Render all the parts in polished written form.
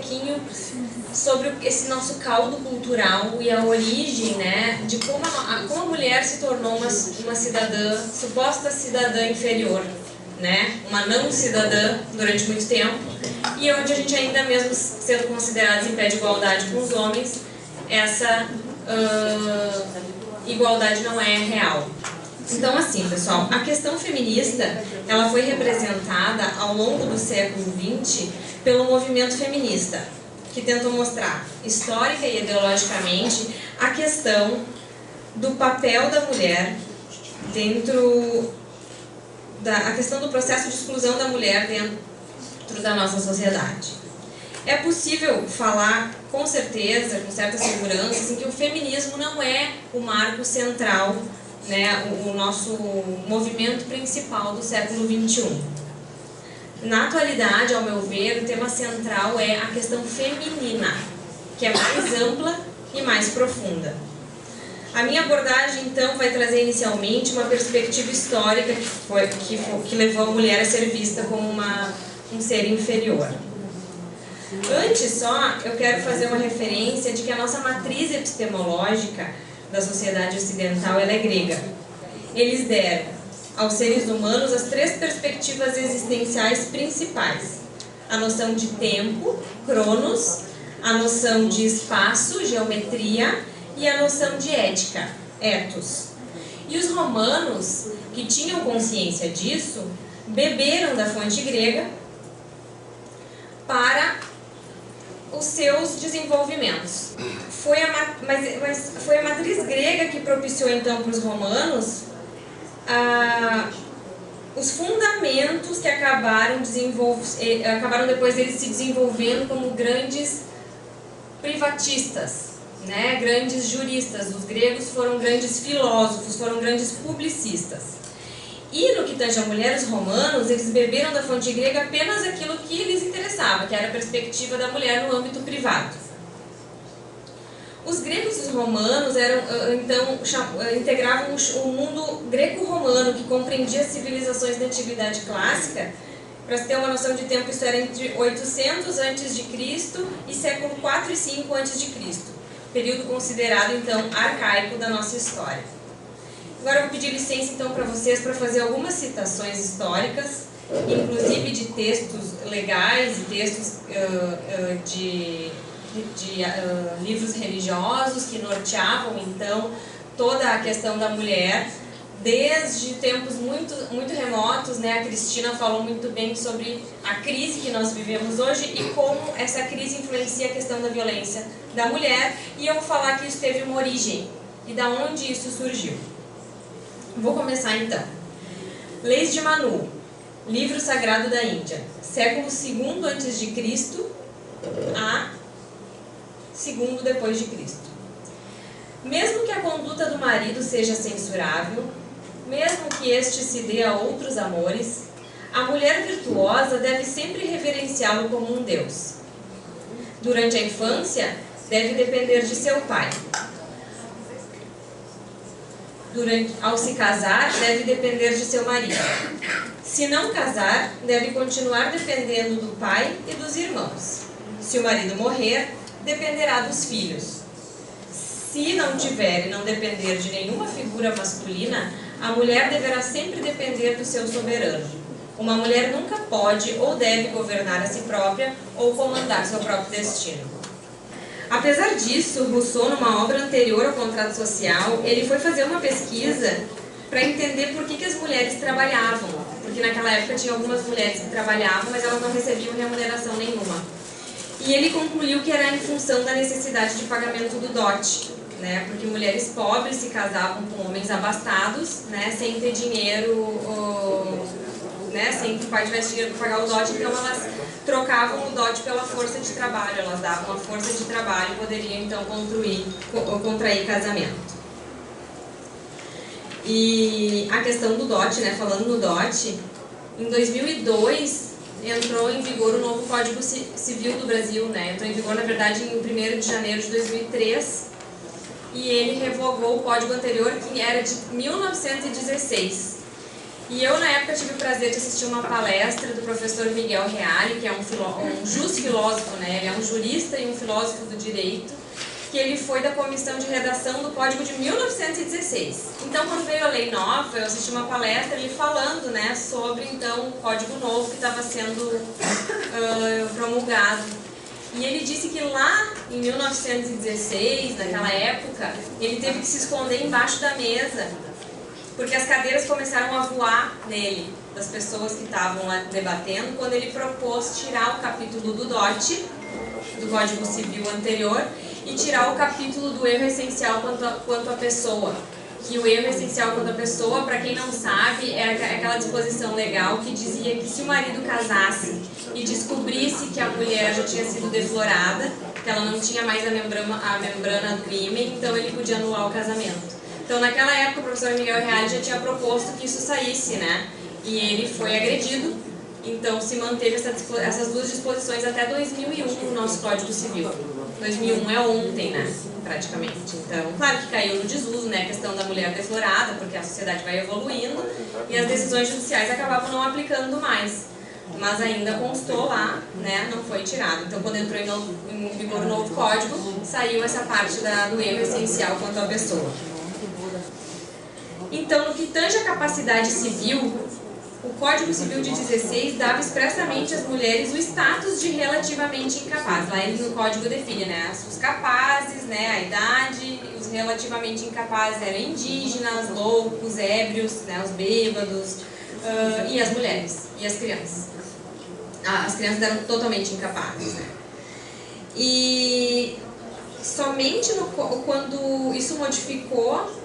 pouquinho sobre esse nosso caldo cultural e a origem, né, de como a mulher se tornou uma cidadã, suposta cidadã inferior, né, uma não cidadã durante muito tempo, e onde a gente ainda mesmo sendo considerados em pé de igualdade com os homens, essa igualdade não é real. Então, assim, pessoal, a questão feminista, ela foi representada ao longo do século XX pelo movimento feminista, que tentou mostrar, histórica e ideologicamente, a questão do papel da mulher dentro a questão do processo de exclusão da mulher dentro da nossa sociedade. É possível falar com certeza, com certa segurança, assim, que o feminismo não é o marco central, né, o nosso movimento principal do século XXI. Na atualidade, ao meu ver, o tema central é a questão feminina, que é mais ampla e mais profunda. A minha abordagem, então, vai trazer inicialmente uma perspectiva histórica que levou a mulher a ser vista como um ser inferior. Antes só, eu quero fazer uma referência de que a nossa matriz epistemológica da sociedade ocidental ela é grega. Eles deram aos seres humanos as 3 perspectivas existenciais principais. A noção de tempo, cronos, a noção de espaço, geometria, e a noção de ética, ethos. E os romanos, que tinham consciência disso, beberam da fonte grega para os seus desenvolvimentos. Mas foi a matriz grega que propiciou então para os romanos os fundamentos que acabaram depois deles se desenvolvendo como grandes privatistas, né? Grandes juristas. Os gregos foram grandes filósofos, foram grandes publicistas. E no que tange a mulher, os romanos, eles beberam da fonte grega apenas aquilo que lhes interessava, que era a perspectiva da mulher no âmbito privado. Os gregos e os romanos integravam o mundo greco-romano, que compreendia as civilizações da antiguidade clássica. Para se ter uma noção de tempo, isso era entre 800 a.C. e século 4 e 5 a.C., período considerado, então, arcaico da nossa história. Agora eu vou pedir licença, então, para vocês para fazer algumas citações históricas, inclusive de textos legais e textos de livros religiosos que norteavam, então, toda a questão da mulher, desde tempos muito, muito remotos, né? A Cristina falou muito bem sobre a crise que nós vivemos hoje e como essa crise influencia a questão da violência da mulher, e eu vou falar que isso teve uma origem e da onde isso surgiu. Vou começar então. Leis de Manu, livro sagrado da Índia, século II a.C. a II depois de Cristo. Mesmo que a conduta do marido seja censurável, mesmo que este se dê a outros amores, a mulher virtuosa deve sempre reverenciá-lo como um Deus. Durante a infância, deve depender de seu pai. Ao se casar, deve depender de seu marido. Se não casar, deve continuar dependendo do pai e dos irmãos. Se o marido morrer, dependerá dos filhos. Se não tiver e não depender de nenhuma figura masculina, a mulher deverá sempre depender do seu soberano. Uma mulher nunca pode ou deve governar a si própria ou comandar seu próprio destino. Apesar disso, Rousseau, numa obra anterior ao contrato social, ele foi fazer uma pesquisa para entender por que as mulheres trabalhavam. Porque naquela época tinha algumas mulheres que trabalhavam, mas elas não recebiam remuneração nenhuma. E ele concluiu que era em função da necessidade de pagamento do dote, né? Porque mulheres pobres se casavam com homens abastados, né? Sem ter dinheiro, né? Sem que o pai tivesse dinheiro para pagar o dote, então elas trocavam o dote pela força de trabalho, elas davam a força de trabalho e poderiam então contrair casamento. E a questão do dote, né? Falando no dote, em 2002 entrou em vigor o novo Código Civil do Brasil, né? Entrou em vigor, na verdade, em 1º de janeiro de 2003, e ele revogou o código anterior, que era de 1916. E eu, na época, tive o prazer de assistir uma palestra do professor Miguel Reale, que é um filósofo, né? Ele é um jurista e um filósofo do direito, que ele foi da comissão de redação do Código de 1916. Então, quando veio a lei nova, eu assisti uma palestra ele falando, né, sobre então o Código novo que estava sendo promulgado. E ele disse que lá em 1916, naquela época, ele teve que se esconder embaixo da mesa, porque as cadeiras começaram a voar nele, das pessoas que estavam lá debatendo, quando ele propôs tirar o capítulo do DOT, do Código Civil anterior, e tirar o capítulo do erro essencial quanto à pessoa. Que o erro essencial quanto à pessoa, para quem não sabe, é aquela disposição legal que dizia que se o marido casasse e descobrisse que a mulher já tinha sido deflorada, que ela não tinha mais a membrana do ímen, então ele podia anular o casamento. Então, naquela época, o professor Miguel Reale já tinha proposto que isso saísse, né? E ele foi agredido, então se manteve essas duas disposições até 2001 no nosso Código Civil. 2001 é ontem, né? Praticamente. Então, claro que caiu no desuso, né? A questão da mulher deflorada, porque a sociedade vai evoluindo e as decisões judiciais acabavam não aplicando mais. Mas ainda constou lá, né? Não foi tirado. Então, quando entrou em vigor o novo código, saiu essa parte do erro essencial quanto à pessoa. Então, no que tange a capacidade civil, o Código Civil de 16 dava expressamente às mulheres o status de relativamente incapaz. Lá ele no código define, né, os capazes, né, a idade, os relativamente incapazes eram indígenas, loucos, ébrios, né, os bêbados, e as mulheres, e as crianças. As crianças eram totalmente incapazes, né. E somente quando isso modificou,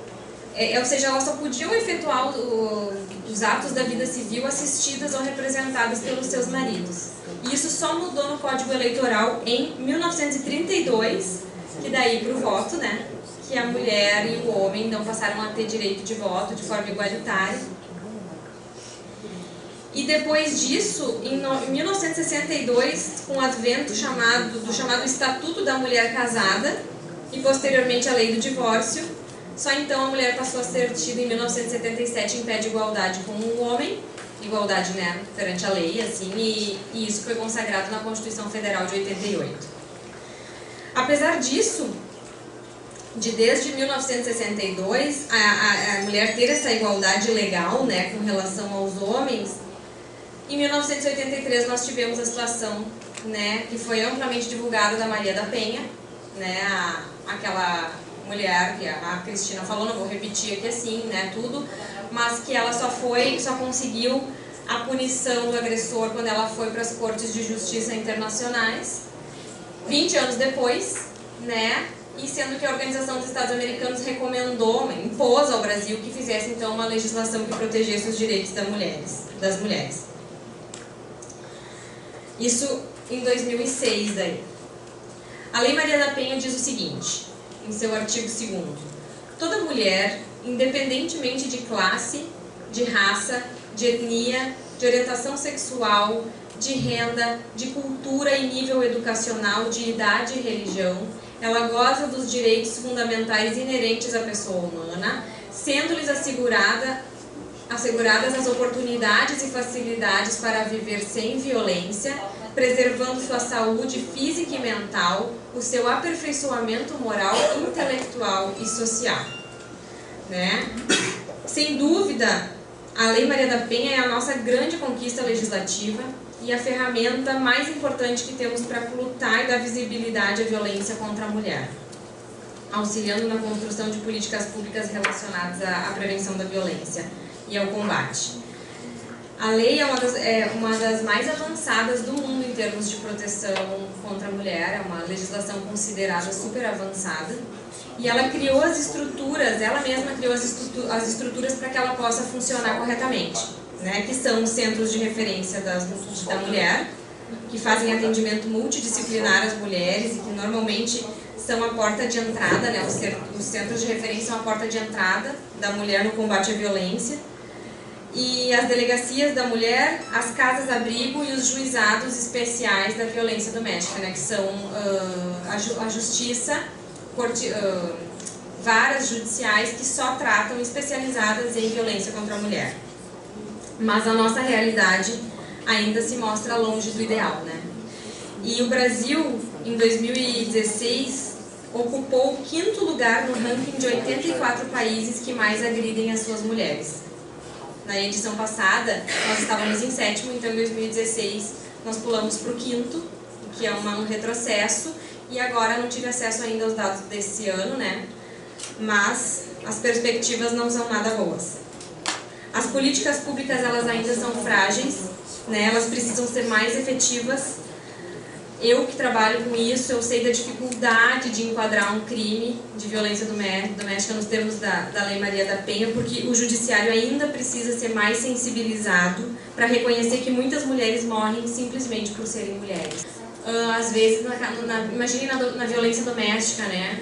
ou seja, elas só podiam efetuar os atos da vida civil assistidas ou representadas pelos seus maridos. E isso só mudou no Código Eleitoral em 1932, que daí para o voto, né, que a mulher e o homem não passaram a ter direito de voto de forma igualitária. E depois disso, em 1962, com o advento do chamado Estatuto da Mulher Casada, e posteriormente a Lei do Divórcio, só então a mulher passou a ser tida em 1977 em pé de igualdade com o homem, igualdade, né, perante a lei, assim, e isso foi consagrado na Constituição Federal de 88. Apesar disso, desde 1962, a mulher ter essa igualdade legal, né, com relação aos homens, em 1983 nós tivemos a situação, né, que foi amplamente divulgada da Maria da Penha, né, aquela mulher que a Cristina falou, não vou repetir aqui assim, né, tudo, mas que ela só conseguiu a punição do agressor quando ela foi para as Cortes de Justiça Internacionais, 20 anos depois, né, e sendo que a Organização dos Estados Americanos impôs ao Brasil que fizesse então uma legislação que protegesse os direitos das mulheres. Isso em 2006 daí. A Lei Maria da Penha diz o seguinte, em seu artigo 2º: toda mulher, independentemente de classe, de raça, de etnia, de orientação sexual, de renda, de cultura e nível educacional, de idade e religião, ela goza dos direitos fundamentais inerentes à pessoa humana, sendo-lhes asseguradas as oportunidades e facilidades para viver sem violência, preservando sua saúde física e mental, o seu aperfeiçoamento moral, intelectual e social. Né? Sem dúvida, a Lei Maria da Penha é a nossa grande conquista legislativa e a ferramenta mais importante que temos para lutar e dar visibilidade à violência contra a mulher, auxiliando na construção de políticas públicas relacionadas à prevenção da violência e ao combate. A lei é uma das mais avançadas do mundo em termos de proteção contra a mulher, é uma legislação considerada super avançada, e ela criou as estruturas, ela mesma criou as estruturas para que ela possa funcionar corretamente, né, que são os centros de referência da mulher, que fazem atendimento multidisciplinar às mulheres e que normalmente são a porta de entrada, né, os centros de referência são a porta de entrada da mulher no combate à violência, e as delegacias da mulher, as casas-abrigo e os juizados especiais da violência doméstica, né, que são a justiça, varas judiciais que só tratam especializadas em violência contra a mulher. mas a nossa realidade ainda se mostra longe do ideal, né? E o Brasil, em 2016, ocupou o 5º lugar no ranking de 84 países que mais agridem as suas mulheres. Na edição passada, nós estávamos em 7º, então em 2016 nós pulamos para o 5º, que é um retrocesso, e agora não tive acesso ainda aos dados desse ano, né? Mas as perspectivas não são nada boas. As políticas públicas, elas ainda são frágeis, né? Elas precisam ser mais efetivas. Eu que trabalho com isso, eu sei da dificuldade de enquadrar um crime de violência doméstica nos termos da Lei Maria da Penha, porque o judiciário ainda precisa ser mais sensibilizado para reconhecer que muitas mulheres morrem simplesmente por serem mulheres. Às vezes, imagine na violência doméstica, né?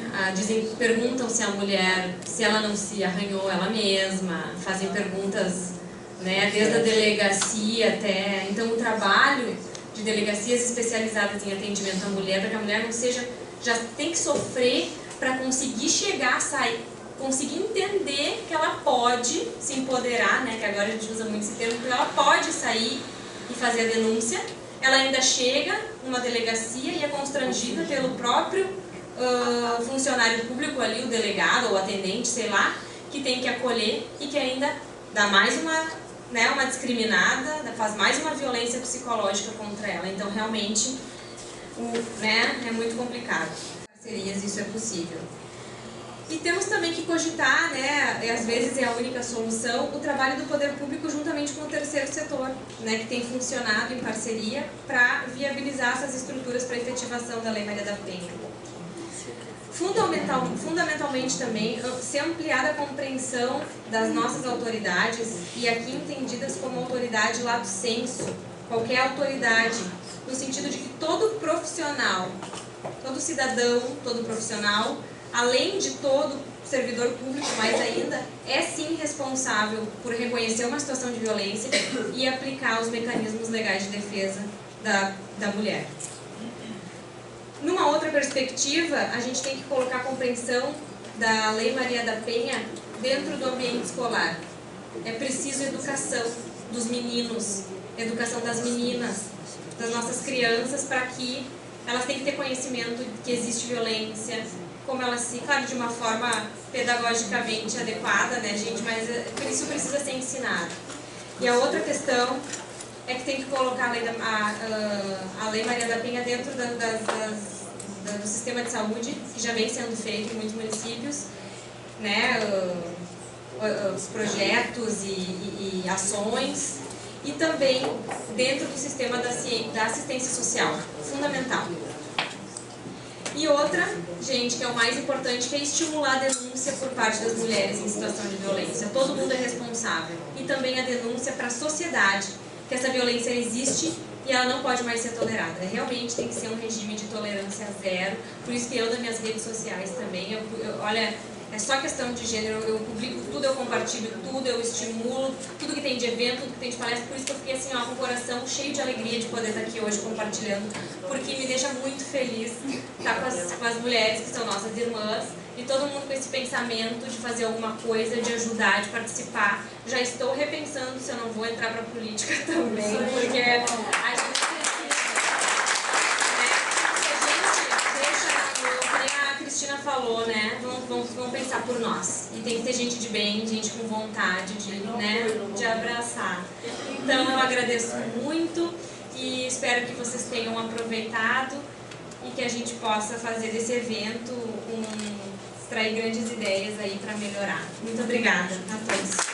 Perguntam se a mulher, se ela não se arranhou ela mesma, fazem perguntas, né, desde a delegacia até... Então, o trabalho de delegacias especializadas em atendimento à mulher, para que a mulher não seja... já tem que sofrer para conseguir chegar, sair, conseguir entender que ela pode se empoderar, né? Que agora a gente usa muito esse termo, que ela pode sair e fazer a denúncia. Ela ainda chega numa delegacia e é constrangida pelo próprio funcionário público ali, o delegado ou o atendente, sei lá, que tem que acolher e que ainda dá mais uma discriminada, faz mais uma violência psicológica contra ela. Então, realmente, é muito complicado. Parcerias, isso é possível. E temos também que cogitar, né, às vezes é a única solução, o trabalho do poder público juntamente com o terceiro setor, né, que tem funcionado em parceria para viabilizar essas estruturas para a efetivação da Lei Maria da Penha. Fundamentalmente também, ser ampliada a compreensão das nossas autoridades, e aqui entendidas como autoridade lato sensu, qualquer autoridade, no sentido de que todo profissional, todo cidadão, todo profissional, além de todo servidor público, mais ainda, é sim responsável por reconhecer uma situação de violência e aplicar os mecanismos legais de defesa da mulher. Numa outra perspectiva, a gente tem que colocar a compreensão da Lei Maria da Penha dentro do ambiente escolar. É preciso educação dos meninos, educação das meninas, das nossas crianças, para que elas têm que ter conhecimento de que existe violência, como ela se, claro, de uma forma pedagogicamente adequada, né, gente, mas isso precisa ser ensinado. E a outra questão é que tem que colocar a Lei Maria da Penha dentro do sistema de saúde, que já vem sendo feito em muitos municípios, né, os projetos e ações, e também dentro do sistema da assistência social, fundamental. E outra, gente, que é o mais importante, que é estimular a denúncia por parte das mulheres em situação de violência. Todo mundo é responsável. E também a denúncia para a sociedade, que essa violência existe e ela não pode mais ser tolerada. Realmente tem que ser um regime de tolerância zero. Por isso que eu, nas minhas redes sociais também, olha, é só questão de gênero, eu publico tudo, eu compartilho tudo, eu estimulo, tudo que tem de evento, tudo que tem de palestra. Por isso que eu fiquei assim, ó, com o coração cheio de alegria de poder estar aqui hoje compartilhando, porque me deixa muito feliz estar com as mulheres que são nossas irmãs, e todo mundo com esse pensamento de fazer alguma coisa, de ajudar, de participar. Já estou repensando se eu não vou entrar para a política também, porque a gente falou, né? Vamos pensar por nós. E tem que ter gente de bem, gente com vontade de abraçar. Então eu agradeço muito e espero que vocês tenham aproveitado e que a gente possa fazer desse evento extrair grandes ideias aí para melhorar. Muito obrigada a todos.